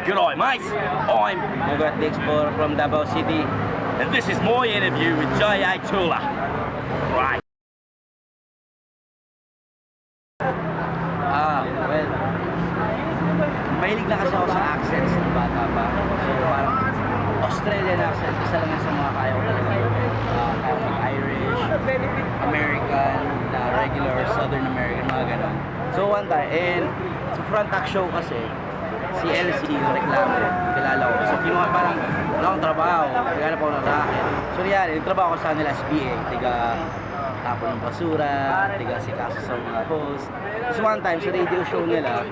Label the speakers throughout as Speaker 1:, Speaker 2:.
Speaker 1: G'day mates, I'm
Speaker 2: Bogart the Explorer from Davao City.
Speaker 1: and this is my interview with J.A. Tula. Right.
Speaker 2: Well, mahilig na kasi ako sa accents ng bata pa. So parang Australian accent, isa lang yan sa mga kaya ko talaga. Kaya ko Irish, American, regular, Southern American, mga ganon. So one time, and sa front act show kasi, si LC, yung reklamo, kilala ko. So kinuha parang, wala akong trabaho, naghanap ako ng racket. So yan, yung trabaho ko sa kanila SBA, tiga tapon ng basura, tiga si kaso sa mga host. So one time, sa radio show nila,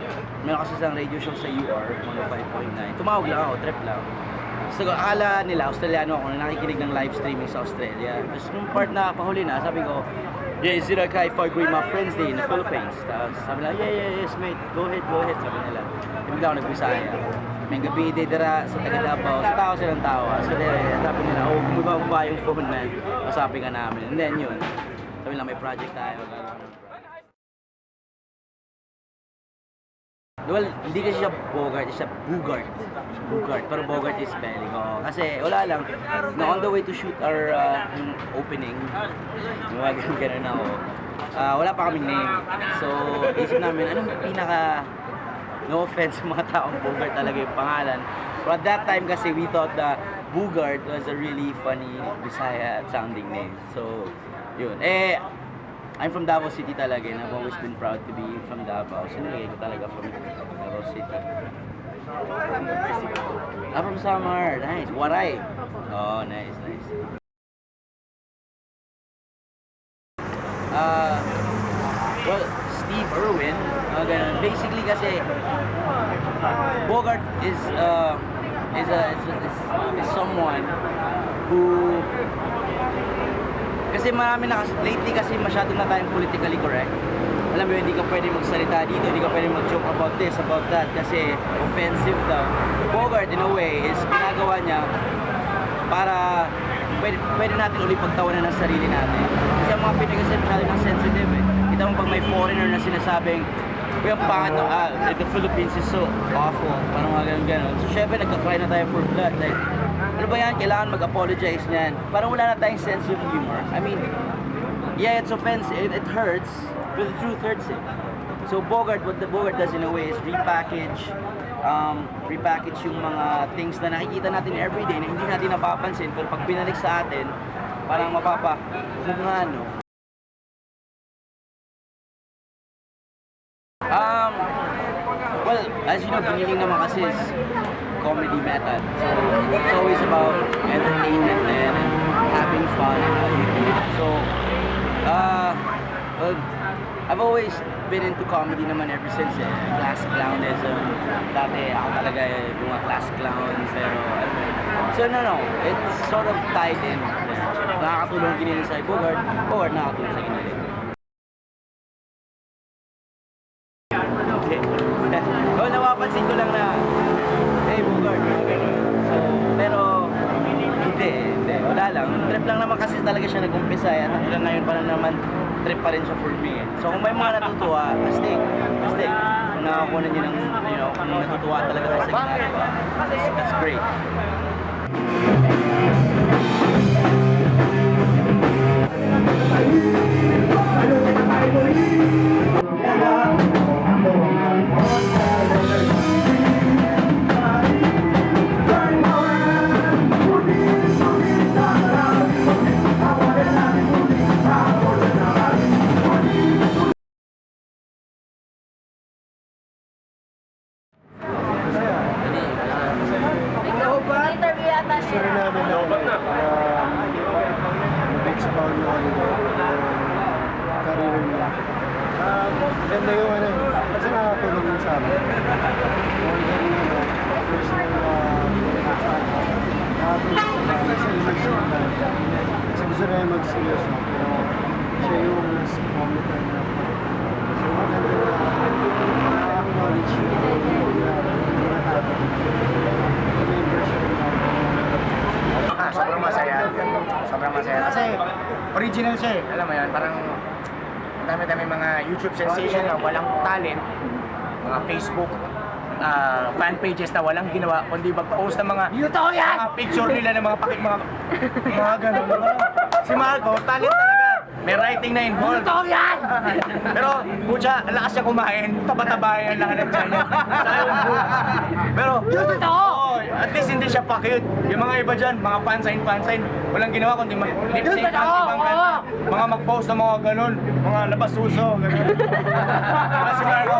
Speaker 2: meron kasi isang radio show sa UR, 105.9. Tumawag lang ako, trip lang. So akala nila, Australiano ako, na nakikinig ng live streaming sa Australia. Tapos nung part na pahuli na, sabi ko, yeah, is it okay if I greet my friends day in the Philippines? Tapos sabi nila, yes mate, go ahead, sabi nila. Bigla ako nag-Bisaya. May gabi day dira sa taga-Davao, sa tao silang tawa. So sabi nila, oh, bumaba yung phone man, masapin ka namin. And then yun, sabi nila may project tayo. Well, hindi kasi siya Bogart, siya Bugart. Bugart, pero Bogart is spelling. Oo. Kasi wala lang, na on the way to shoot our opening, ganun ako. Wala pa kaming name. So, isip namin, anong pinaka, no offense sa mga taong Bogart talaga yung pangalan. But at that time kasi we thought that Bugart was a really funny Bisaya sounding name. So, yun. I'm from Davao City talaga and I've always been proud to be from Davao. So nilagay ko talaga from Davao City. From Samar. Nice. Waray. Oh, nice. Well, Steve Irwin. Ganun. Basically kasi Bogart is someone who kasi marami na lately kasi masyado na tayong politically correct. Alam mo, hindi ka pwede magsalita dito, hindi ka pwede mag-joke about this, about that kasi offensive daw. Bogart in a way is ginagawa niya para pwede natin ulit pagtawanan ng sarili natin. Kasi ang mga Pinoy kasi masyado nang sensitive eh. Kita mo pag may foreigner na sinasabing yung pangit the Philippines is so awful, parang mga ganun. So syempre nagka-cry na tayo for blood. Like, ano ba yan? Kailangan mag-apologize niyan. Parang wala na tayong sense of humor. I mean, yeah, it's offensive, it hurts, but the truth hurts it. So Bogart, what the Bogart does in a way is repackage yung mga things na nakikita natin everyday na hindi natin napapansin, pero pag binalik sa atin, parang ano. Well, as you know, giniling naman kasi is comedy method. So, it's always about entertainment and having fun. So, well, I've always been into comedy naman ever since class clownism. Dati ako talaga yung mga class clowns, pero so no, it's sort of tied in. Nakakatulong giniling sa Bogart nakakatulong sa giniling. Oh, napapansin ko lang na Bogart. So, pero hindi, wala lang. Trip lang naman kasi talaga siya nag-umpisa at hanggang ngayon pa lang naman trip pa rin siya for me. So kung may mga natutuwa, astig. Kung nakakunan nyo ng, kung natutuwa talaga kayo sa ginagawa, that's great.
Speaker 3: Expound mo career niya. Ganda yung kasi nakatulong yun sa amin. More than personal kasi gusto na yung mag-serious mo, pero siya yung nasa commuter na so maganda na na-acknowledge yung
Speaker 4: sobrang masaya kasi original siya eh. Alam mo yan, parang ang dami-dami mga YouTube sensation na walang talent, mga Facebook fan pages na walang ginawa kundi mag-post ng mga picture nila ng mga ganun. Si Marco, talent talaga. May writing na involved. Pero, pucha, ang lakas niya kumain. Taba-taba yan lahat ng tiyan niya. Pero, oo, at least hindi siya pa-cute. Yung mga iba dyan, mga fansign, walang ginawa kundi mag-lip-sync ang ibang kanta. Mga mag-post ng mga ganun, mga labas suso, ganun. Si Marco,